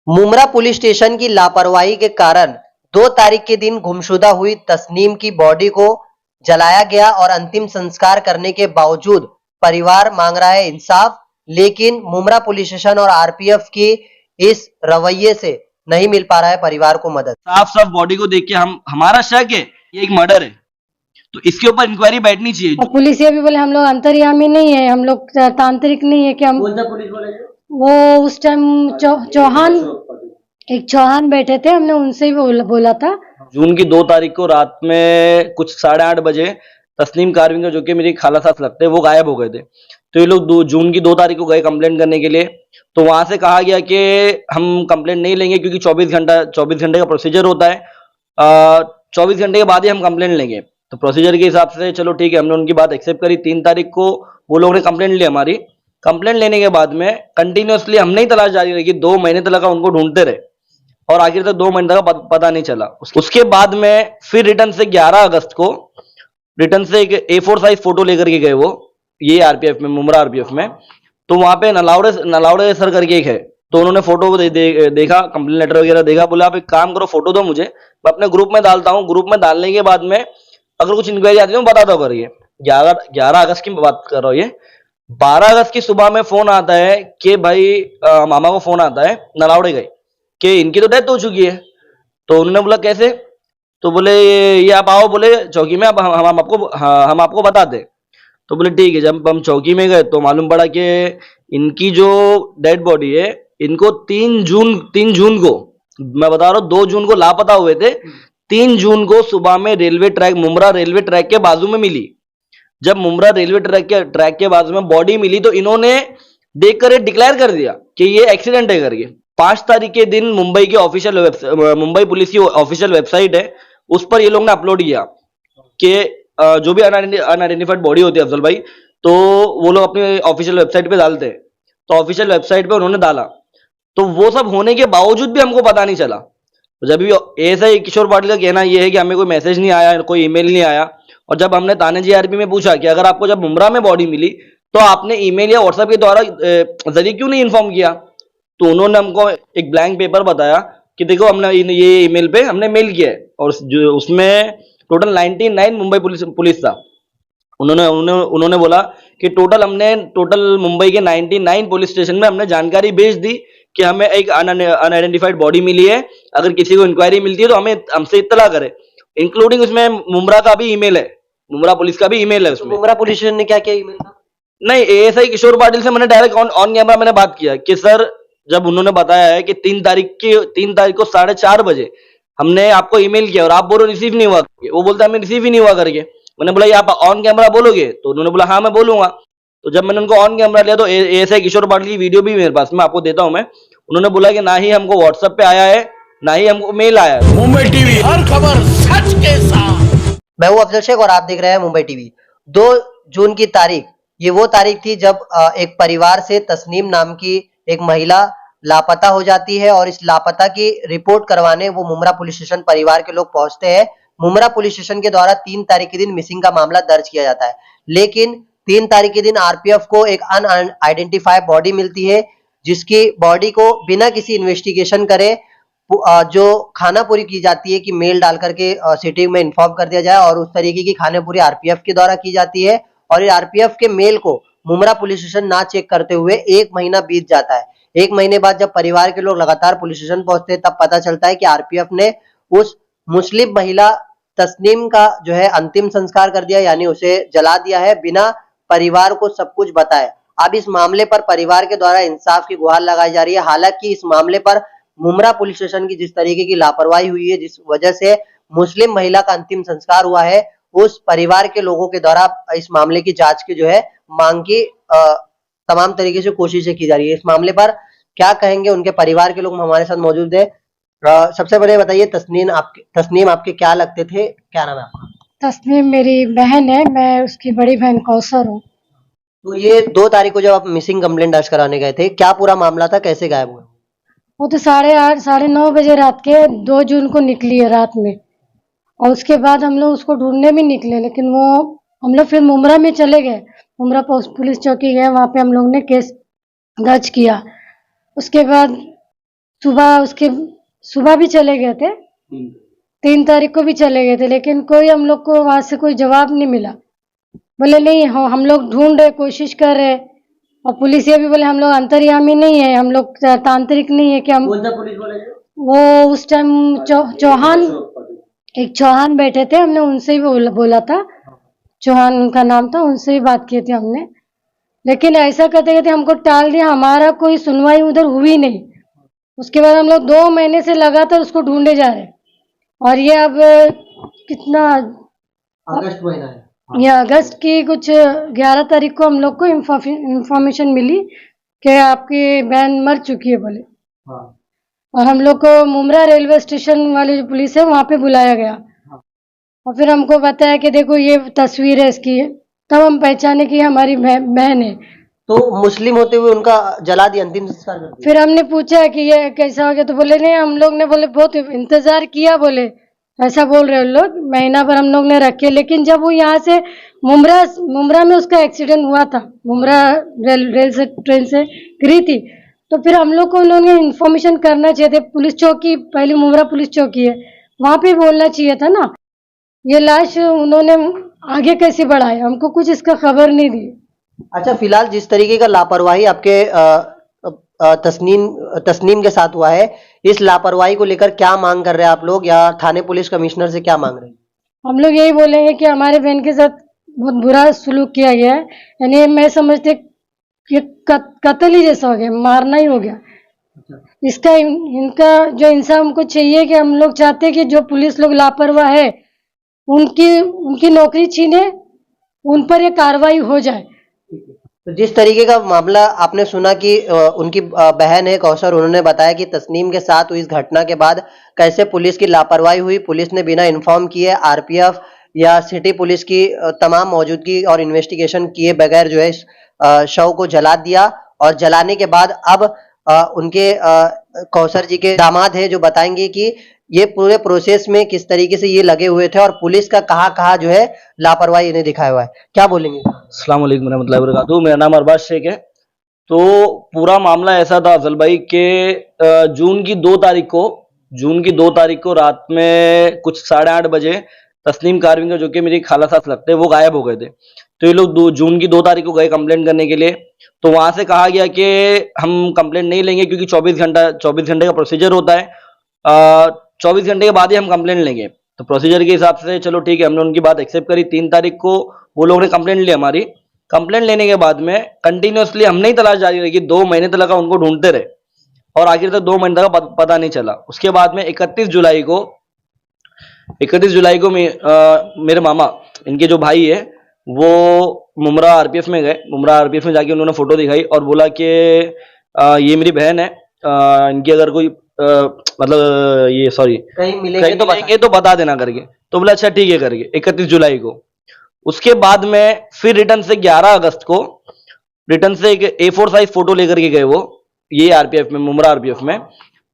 Mumbra police station की लापरवाही के कारण 2 तारीख के दिन गुमशुदा हुई तस्नीम की बॉडी को जलाया गया और अंतिम संस्कार करने के बावजूद परिवार मांग रहा है इंसाफ। लेकिन मुमरा पुलिस स्टेशन और आरपीएफ की इस रवैये से नहीं मिल पा रहा है परिवार को मदद। साफ साफ बॉडी को देख के हमारा शक है ये एक मर्डर है, तो इसके ऊपर इंक्वायरी बैठनी चाहिए। और पुलिस ये भी बोले हम लोग अंतर्यामी नहीं है, हम लोग तांत्रिक नहीं है कि हम। पुलिस बोले वो उस टाइम चौहान बैठे थे, हमने उनसे ही बोला था। जून की 2 तारीख को रात में कुछ 8:30 बजे तस्नीम कारविंगर, जो कि मेरी खाला सास लगते हैं, वो गायब हो गए थे। तो ये लोग जून की 2 तारीख को गए कंप्लेंट करने के लिए, तो वहां से कहा गया कि हम कंप्लेंट नहीं लेंगे क्योंकि 24 घंटे का प्रोसीजर होता है, 24 घंटे के बाद ही हम कंप्लेंट लेंगे। तो प्रोसीजर के हिसाब से चलो ठीक है, हमने उनकी बात एक्सेप्ट करी। 3 तारीख को वो लोगों ने कंप्लेंट ली हमारी। कंप्लेंट लेने के बाद में कंटिन्यूअसली हमने ही तलाश जारी रखी, 2 महीने तक उनको ढूंढते रहे और आखिर तक 2 महीने तक पता नहीं चला। उसके बाद में फिर रिटर्न से 11 अगस्त को रिटर्न से एक A4 साइज फोटो लेकर के गए वो, ये आरपीएफ में, मुमरा आरपीएफ में। तो वहां पे नलावड़े सर करके एक है, तो उन्होंने फोटो देखा, कंप्लेंट लेटर वगैरह देखा, बोला आप एक काम करो फोटो दो मुझे, मैं अपने ग्रुप में डालता हूँ। ग्रुप में डालने के बाद में अगर कुछ इंक्वायरी आती है बता दो करिए। 11 अगस्त की बात कर रहा हूँ ये। 12 अगस्त की सुबह में फोन आता है कि भाई मामा को फोन आता है नलावड़े गए कि इनकी तो डेथ हो चुकी है। तो उन्होंने बोला कैसे, तो बोले ये आप आओ बोले चौकी में, अब हम आपको बता दें। तो बोले ठीक है। जब हम चौकी में गए तो मालूम पड़ा कि इनकी जो डेड बॉडी है, इनको 3 जून को, मैं बता रहा हूँ 2 जून को लापता हुए थे, 3 जून को सुबह में मुमरा रेलवे ट्रैक के बाजू में मिली। जब मुमरा रेलवे ट्रैक के बाजू में बॉडी मिली तो इन्होंने देखकर डिक्लेयर कर दिया कि ये एक्सीडेंट है करके। 5 तारीख के दिन मुंबई पुलिस की ऑफिशियल वेबसाइट है, उस पर ये लोग ने अपलोड किया कि जो भी अनआइडेंटिफाइड बॉडी होती है अफजल भाई, तो वो लोग अपनी ऑफिशियल वेबसाइट पे डालते हैं। तो ऑफिशियल वेबसाइट पे उन्होंने डाला, तो वो सब होने के बावजूद भी हमको पता नहीं चला। तो जब भी एएसआई किशोर पाटिल का कहना ये है कि हमें कोई मैसेज नहीं आया, कोई ईमेल नहीं आया। और जब हमने थाने जीआरपी में पूछा कि अगर आपको जब मुमरा में बॉडी मिली तो आपने ईमेल या व्हाट्सएप के द्वारा जरिए क्यों नहीं इन्फॉर्म किया, तो उन्होंने हमको एक ब्लैंक पेपर बताया कि देखो हमने ये ईमेल पे हमने मेल किया है, और जो उसमें टोटल 99 मुंबई पुलिस था। उन्होंने बोला कि टोटल मुंबई के 99 पुलिस स्टेशन में हमने जानकारी भेज दी कि हमें एक अनआइडेंटिफाइड बॉडी मिली है, अगर किसी को इंक्वायरी मिलती है तो हमसे इत्तला करे। इंक्लूडिंग उसमें मुमरा का भी ईमेल है, मुमरा पुलिस का भी ईमेल है उसमें। मुमरा पुलिस स्टेशन ने क्या किया ईमेल का? नहीं, एएसआई किशोर पाटिल से मैंने डायरेक्ट ऑन कैमरा मैंने बात किया कि सर, जब उन्होंने बताया है कि 3 तारीख को 4:30 बजे हमने आपको ईमेल किया और आप बोलो रिसीव नहीं हुआ करके, वो बोलता है हमें रिसीव ही नहीं हुआ करके। मैंने बोला ये आप ऑन कैमरा बोलोगे, तो उन्होंने बोला हाँ मैं बोलूंगा। तो जब मैंने उनको ऑन कैमरा लिया तो एएसआई किशोर पाटिल की वीडियो भी मेरे पास, मैं आपको देता हूं मैं। उन्होंने बोला कि ना ही हमको व्हाट्सएप पे आया है, ना ही हमको मेल आया है। मुंबई टीवी, हर खबर सच के साथ। मैं हूं अफजल शेख और आप देख रहे हैं मुंबई टीवी। 2 जून की तारीख, ये वो तारीख थी जब एक परिवार से तस्नीम नाम की एक महिला लापता हो जाती है और इस लापता की रिपोर्ट करवाने वो मुमरा पुलिस स्टेशन परिवार के लोग पहुंचते हैं। मुमरा पुलिस स्टेशन के द्वारा 3 तारीख के दिन मिसिंग का मामला दर्ज किया जाता है, लेकिन 3 तारीख के दिन आरपीएफ को एक अनआइडेंटिफाइड बॉडी मिलती है, जिसकी बॉडी को बिना किसी इन्वेस्टिगेशन करे जो खानापुरी की जाती है कि मेल डाल करके सिटी में इन्फॉर्म कर दिया जाए, और उस तरीके की खानापुरी आरपीएफ के द्वारा की जाती है। और ये आरपीएफ के मेल को मुमरा पुलिस स्टेशन ना चेक करते हुए 1 महीना बीत जाता है। 1 महीने बाद जब परिवार के लोग लगातार पुलिस स्टेशन पहुंचते हैं, तब पता चलता है कि आरपीएफ ने उस मुस्लिम महिला तस्नीम का जो है अंतिम संस्कार कर दिया, यानी उसे जला दिया है बिना परिवार को सब कुछ बताए। अब इस मामले पर परिवार के द्वारा इंसाफ की गुहार लगाई जा रही है। हालांकि इस मामले पर मुमरा पुलिस स्टेशन की जिस तरीके की लापरवाही हुई है, जिस वजह से मुस्लिम महिला का अंतिम संस्कार हुआ है, उस परिवार के लोगों के द्वारा इस मामले की जांच की जो है मांग की तमाम तरीके से कोशिशें की जा रही है। इस मामले पर क्या कहेंगे उनके परिवार के लोग हमारे साथ मौजूद है। सबसे पहले बताइए, तस्नीम आपके क्या लगते थे, क्या नाम है आपका? तस्नीम मेरी बहन है, मैं उसकी बड़ी बहन कौसर हूँ। तो ये 2 तारीख को जब आप मिसिंग कंप्लेंट दर्ज कराने गए थे, क्या पूरा मामला था, कैसे गायब हुए? वो तो 8:30 9:30 बजे रात के 2 जून को निकली है रात में, और उसके बाद हम लोग उसको ढूंढने भी निकले, लेकिन हम लोग फिर मुमरा में चले गए। मुमरा पुलिस चौकी गए, वहाँ पे हम लोग ने केस दर्ज किया। उसके बाद सुबह भी चले गए थे, 3 तारीख को भी चले गए थे, लेकिन कोई हम लोग को वहां से कोई जवाब नहीं मिला। बोले नहीं हम लोग ढूंढ रहे, कोशिश कर रहे। और पुलिस ये भी बोले हम लोग अंतर्यामी नहीं है, हम लोग तांत्रिक नहीं है कि हम। कौन सा पुलिस बोले? वो उस टाइम चौहान, एक चौहान बैठे थे, हमने उनसे ही बोला था, चौहान उनका नाम था, उनसे ही बात की थी हमने। लेकिन ऐसा करते करते हमको टाल दिया, हमारा कोई सुनवाई उधर हुई नहीं। उसके बाद हम लोग 2 महीने से लगातार उसको ढूंढे जा रहे हैं। और ये अब कितना, अगस्त महीना है। ये अगस्त की कुछ 11 तारीख को हम लोग को इंफॉर्मेशन मिली कि आपकी बहन मर चुकी है बोले। हाँ। और हम लोग को मुमरा रेलवे स्टेशन वाली जो पुलिस है वहाँ पे बुलाया गया। और फिर हमको बताया कि देखो ये तस्वीर है इसकी, तब हम पहचाने कि हमारी बहन है। तो मुस्लिम होते हुए उनका जला दिया, अंतिम संस्कार कर दिया। फिर हमने पूछा कि ये कैसा हो गया, तो बोले नहीं, हम लोग ने बोले बहुत इंतजार किया, बोले ऐसा बोल रहे हो लोग, महीना भर हम लोग ने रखे। लेकिन जब वो यहाँ से मुमरा में उसका एक्सीडेंट हुआ था, मुमरा रेल से ट्रेन से गिरी थी, तो फिर हम लोग को उन्होंने इन्फॉर्मेशन करना चाहिए थे। पुलिस चौकी, पहले मुमरा पुलिस चौकी है, वहाँ पे बोलना चाहिए था ना। ये लाश उन्होंने आगे कैसे बढ़ाया, हमको कुछ इसका खबर नहीं दी। अच्छा, फिलहाल जिस तरीके का लापरवाही आपके तस्नीम के साथ हुआ है, इस लापरवाही को लेकर क्या मांग कर रहे हैं आप लोग, या थाने पुलिस कमिश्नर से क्या मांग रहे हैं? हम लोग यही बोलेंगे कि हमारे बहन के साथ बहुत बुरा सुलूक किया गया है। यानी मैं समझते कि कत्ल ही जैसा हो गया, मारना ही हो गया। इसका इनका जो इंसाफ हमको चाहिए, कि हम लोग चाहते हैं कि जो पुलिस लोग लापरवाह है उनकी नौकरी छीने, उन पर ये कार्रवाई हो जाए। तो जिस तरीके का मामला आपने सुना कि उनकी बहन है कौसर, उन्होंने बताया कि तस्नीम के साथ हुई इस घटना के बाद कैसे पुलिस की लापरवाही हुई, पुलिस ने बिना इन्फॉर्म किए आरपीएफ या सिटी पुलिस की तमाम मौजूदगी और इन्वेस्टिगेशन किए बगैर जो है इस शव को जला दिया। और जलाने के बाद अब उनके कौसर जी के दामाद है जो बताएंगे कि ये पूरे प्रोसेस में किस तरीके से ये लगे हुए थे और पुलिस का कहाँ जो है लापरवाही इन्हें दिखाया हुआ है। क्या बोलेंगे? अस्सलाम वालेकुम रहमतुल्लाहि व बरकातहू। मेरा नाम अरबाज शेख है। तो पूरा मामला ऐसा था अफजल भाई के जून की 2 तारीख को रात में कुछ 8:30 बजे तस्नीम कारविंगर, जो कि मेरी खाला सास लगते हैं, वो गायब हो गए थे। तो ये लोग जून की 2 तारीख को गए कंप्लेंट करने के लिए। तो वहां से कहा गया कि हम कंप्लेंट नहीं लेंगे, क्योंकि 24 घंटे का प्रोसीजर होता है, 24 घंटे के बाद ही हम कंप्लेंट लेंगे। तो प्रोसीजर के हिसाब से चलो ठीक है, हमने उनकी बात एक्सेप्ट करी। 3 तारीख को वो लोगों ने कंप्लेंट ली हमारी। कंप्लेंट लेने के बाद में कंटिन्यूअसली हमने ही तलाश जारी रखी, 2 महीने तक उनको ढूंढते रहे और आखिर तक 2 महीने तक पता नहीं चला। उसके बाद में 31 जुलाई को मेरे मामा, इनके जो भाई है, वो मुमरा आरपीएफ में गए। मुमरा आरपीएफ में जाके उन्होंने फोटो दिखाई और बोला कि ये मेरी बहन है, इनकी अगर कोई मतलब ये सॉरी कहीं मिलेंगे तो बता देना करके। तो बोला अच्छा ठीक है करके 31 जुलाई को। उसके बाद में फिर रिटर्न से 11 अगस्त को रिटर्न से एक A4 साइज फोटो लेकर के गए वो, ये आरपीएफ में, मुमरा आरपीएफ में।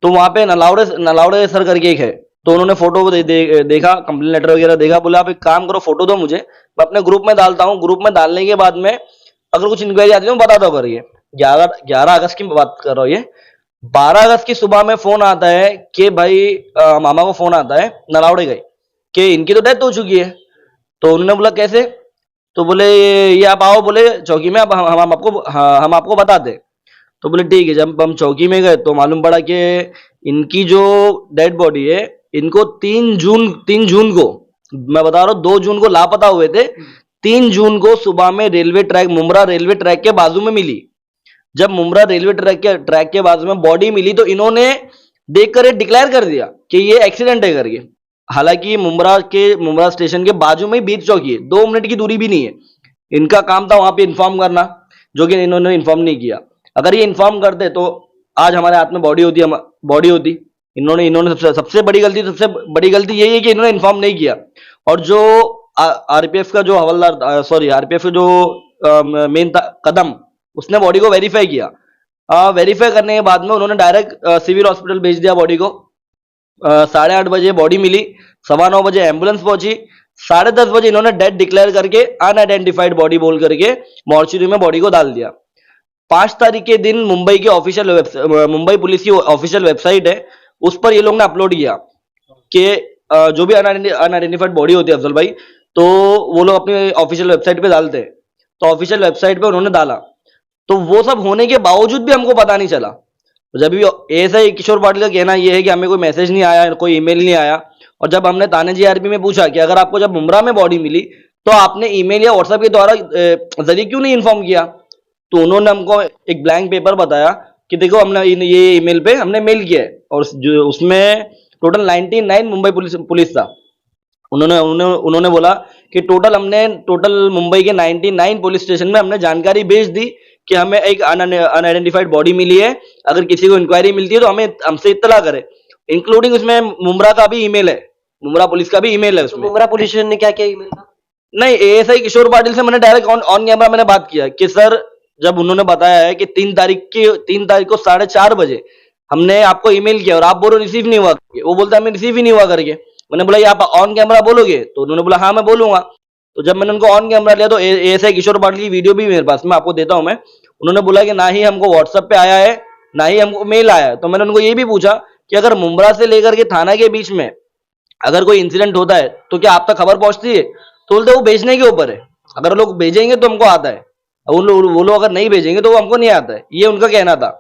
तो वहां पे नलावड़े सर करके एक है, तो उन्होंने फोटो देखा, कंप्लेन लेटर वगैरह देखा। बोला आप एक काम करो, फोटो दो मुझे, मैं अपने ग्रुप में डालता हूँ। ग्रुप में डालने के बाद में अगर कुछ इंक्वायरी आती है तो बता दो करिए। 11 अगस्त की बात कर रहा हूँ ये। 12 अगस्त की सुबह में फोन आता है कि भाई मामा को फोन आता है, नलावड़े गए, कि इनकी तो डेथ हो चुकी है। तो उन्होंने बोला कैसे? तो बोले ये आप आओ, बोले चौकी में, अब हम आपको बता दें। तो बोले ठीक है। जब हम चौकी में गए तो मालूम पड़ा कि इनकी जो डेड बॉडी है, इनको 3 जून को, मैं बता रहा हूँ 2 जून को लापता हुए थे, 3 जून को सुबह में मुमरा रेलवे ट्रैक के बाजू में मिली। जब मुमरा रेलवे ट्रैक के बाजू में बॉडी मिली तो इन्होंने देखकर डिक्लेयर कर दिया कि ये एक्सीडेंट है करके। हालांकि मुमरा स्टेशन के बाजू में ही बीच चौकी है, 2 मिनट की दूरी भी नहीं है। इनका काम था वहां पे इन्फॉर्म करना, जो कि इन्होंने इन्फॉर्म नहीं किया। अगर ये इन्फॉर्म करते तो आज हमारे हाथ में बॉडी होती। इन्होंने सबसे बड़ी गलती यही है कि इन्होंने इन्फॉर्म नहीं किया। और जो आरपीएफ का जो हवलदार, आरपीएफ का जो मेन कदम, उसने बॉडी को वेरीफाई किया। वेरीफाई करने के बाद में उन्होंने डायरेक्ट सिविल हॉस्पिटल भेज दिया बॉडी को। 8:30 बजे बॉडी मिली, 9:15 बजे एम्बुलेंस पहुंची, 10:30 बजे इन्होंने डेड डिक्लेयर करके अनआइडेंटिफाइड बॉडी बोल करके मॉर्चरी में बॉडी को डाल दिया। 5 तारीख के दिन मुंबई की मुंबई पुलिस की ऑफिशियल वेबसाइट है, उस पर ये लोग ने अपलोड किया कि जो भी अनआइडेंटिफाइड बॉडी होती है अफजल भाई, तो वो लोग अपनी ऑफिशियल वेबसाइट पे डालते हैं। तो ऑफिशियल वेबसाइट पे उन्होंने डाला, तो वो सब होने के बावजूद भी हमको पता नहीं चला। तो जब भी एएसआई किशोर पाटिल का कहना ये है कि हमें कोई मैसेज नहीं आया, कोई ईमेल नहीं आया, और जब हमने थाने जीआरपी में पूछा कि अगर आपको जब मुमरा में बॉडी मिली तो आपने ईमेल या व्हाट्सएप के द्वारा जरिए क्यों नहीं इन्फॉर्म किया, तो उन्होंने हमको एक ब्लैंक पेपर बताया कि देखो हमने ये ईमेल पे हमने मेल किया है, और जो उसमें टोटल 99 मुंबई पुलिस था। उन्होंने बोला कि टोटल मुंबई के 99 पुलिस स्टेशन में हमने जानकारी भेज दी कि हमें एक अनआइडेंटिफाइड बॉडी मिली है, अगर किसी को इंक्वायरी मिलती है तो हमसे इत्तला करे। इंक्लूडिंग उसमें मुमरा का भी ईमेल है, मुमरा पुलिस का भी ईमेल है उसमें। मुमरा पुलिस स्टेशन ने क्या किया ईमेल का? नहीं, एएसआई किशोर पाटिल से मैंने डायरेक्ट ऑन कैमरा मैंने बात किया कि सर, जब उन्होंने बताया है कि 3 तारीख को 4:30 बजे हमने आपको ईमेल किया और आप बोलो रिसीव नहीं हुआ करके, वो बोलता है हमें रिसीव ही नहीं हुआ करके। मैंने बोला ये आप ऑन कैमरा बोलोगे? तो उन्होंने बोला हाँ मैं बोलूंगा। तो जब मैंने उनको ऑन कैमरा लिया तो एएसआई किशोर पाटिल की वीडियो भी मेरे पास में, आपको देता हूं मैं। उन्होंने बोला कि ना ही हमको व्हाट्सएप पे आया है, ना ही हमको मेल आया है। तो मैंने उनको ये भी पूछा कि अगर मुमरा से लेकर के थाना के बीच में अगर कोई इंसिडेंट होता है तो क्या आप तक खबर पहुंचती है? तो बोलते वो भेजने के ऊपर है, अगर लोग भेजेंगे तो हमको आता है, वो लोग अगर नहीं भेजेंगे तो वो हमको नहीं आता है, ये उनका कहना था।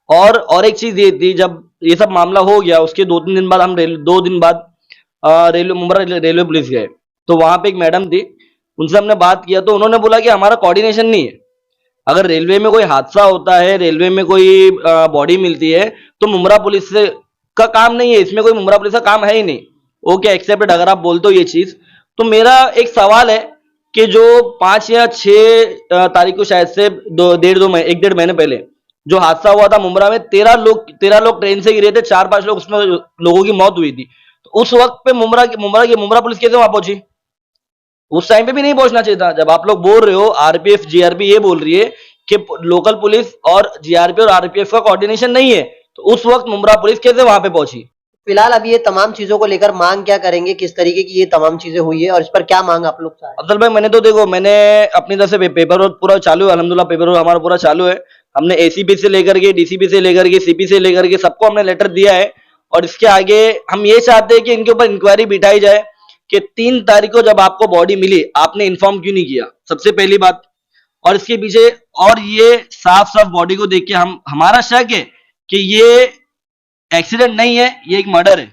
और एक चीज ये थी, जब ये सब मामला हो गया उसके 2-3 दिन बाद हम 2 दिन बाद मुंबई रेलवे पुलिस गए, तो वहां पे एक मैडम थी, उनसे हमने बात किया तो उन्होंने बोला कि हमारा कोऑर्डिनेशन नहीं है, अगर रेलवे में कोई हादसा होता है, रेलवे में कोई बॉडी मिलती है तो मुमरा पुलिस का काम नहीं है, इसमें कोई मुमरा पुलिस का काम है ही नहीं। ओके, एक्सेप्टेड, अगर आप बोलते हो ये चीज। तो मेरा एक सवाल है कि जो 5 या 6 तारीख को शायद से 1-1.5 महीने पहले जो हादसा हुआ था मुमरा में, 13 लोग ट्रेन से गिरे थे, 4-5 लोग उसमें लोगों की मौत हुई थी। तो उस वक्त पे मुमरा पुलिस कैसे वहां पहुंची? उस टाइम पे भी नहीं पहुंचना चाहिए था। जब आप लोग बोल रहे हो आरपीएफ जीआरपी ये बोल रही है कि लोकल पुलिस और जीआरपी और आरपीएफ का कोऑर्डिनेशन नहीं है, तो उस वक्त मुमरा पुलिस कैसे वहां पे पहुंची? फिलहाल अभी ये तमाम चीजों को लेकर मांग क्या करेंगे, किस तरीके की ये तमाम चीजें हुई है और इस पर क्या मांग आप लोग चाह रहे हैं? अफजल भाई, मैंने अपनी तरफ से पेपर वर्क पूरा चालू है, अल्हम्दुलिल्लाह पेपर वर्क हमारा पूरा चालू है। हमने एसीपी से लेकर के, डीसीपी से लेकर के, सीपी से लेकर के सबको हमने लेटर दिया है, और इसके आगे हम ये चाहते हैं कि इनके ऊपर इंक्वायरी बिठाई जाए कि 3 तारीख को जब आपको बॉडी मिली आपने इन्फॉर्म क्यों नहीं किया, सबसे पहली बात। और इसके पीछे, और ये साफ साफ बॉडी को देख के हमारा शक है कि ये एक्सीडेंट नहीं है, ये एक मर्डर है।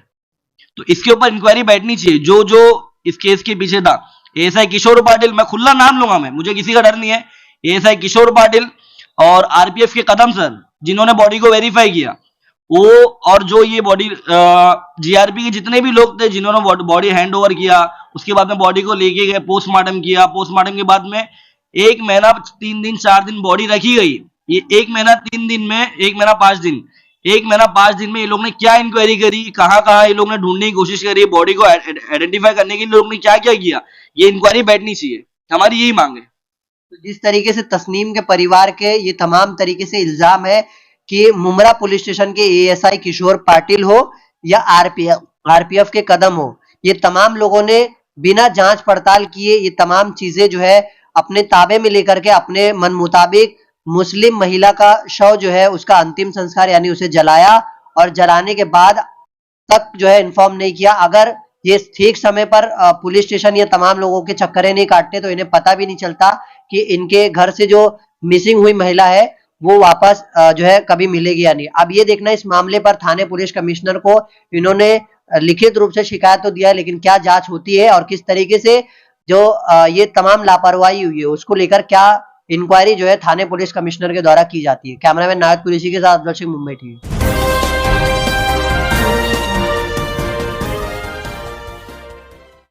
तो इसके ऊपर इंक्वायरी बैठनी चाहिए, जो इस केस के पीछे था। एएसआई किशोर पाटिल, मैं खुला नाम लूंगा, मुझे किसी का डर नहीं है, एएसआई किशोर पाटिल और आरपीएफ के कदम सर, जिन्होंने बॉडी को वेरीफाई किया, वो, और जो ये बॉडी जीआरपी के जितने भी लोग थे जिन्होंने बॉडी हैंड ओवर किया, उसके बाद में बॉडी को लेके गए, पोस्टमार्टम किया, पोस्टमार्टम के बाद में 1 महीना 3 दिन 4 दिन बॉडी रखी गई। ये 1 महीना 3 दिन में 1 महीना 5 दिन में ये लोग ने क्या इंक्वायरी करी, कहां ये लोग ने ढूंढने की कोशिश करी, बॉडी को आइडेंटिफाई करने के लिए लोग ने क्या क्या किया, ये इंक्वायरी बैठनी चाहिए, हमारी यही मांग है। तो जिस तरीके से तस्नीम के परिवार के ये तमाम तरीके से इल्जाम है कि मुमरा पुलिस स्टेशन के एएसआई किशोर पाटिल हो या आरपीएफ के कदम हो, ये तमाम लोगों ने बिना जांच पड़ताल किए ये तमाम चीजें जो है अपने ताबे में लेकर के अपने मन मुताबिक मुस्लिम महिला का शव जो है उसका अंतिम संस्कार यानी उसे जलाया, और जलाने के बाद तक जो है इन्फॉर्म नहीं किया। अगर ये ठीक समय पर पुलिस स्टेशन या तमाम लोगों के चक्करे नहीं काटते तो इन्हें पता भी नहीं चलता कि इनके घर से जो मिसिंग हुई महिला है वो वापस जो है कभी मिलेगी या नहीं। अब ये देखना इस मामले पर थाने पुलिस कमिश्नर को इन्होंने लिखित रूप से शिकायत तो दिया है, लेकिन क्या जांच होती है और किस तरीके से जो ये तमाम लापरवाही हुई है उसको लेकर क्या इंक्वायरी जो है थाने पुलिस कमिश्नर के द्वारा की जाती है। कैमरामैन नायत कुरैशी के साथ अफजल शेख, मुंबई टीवी।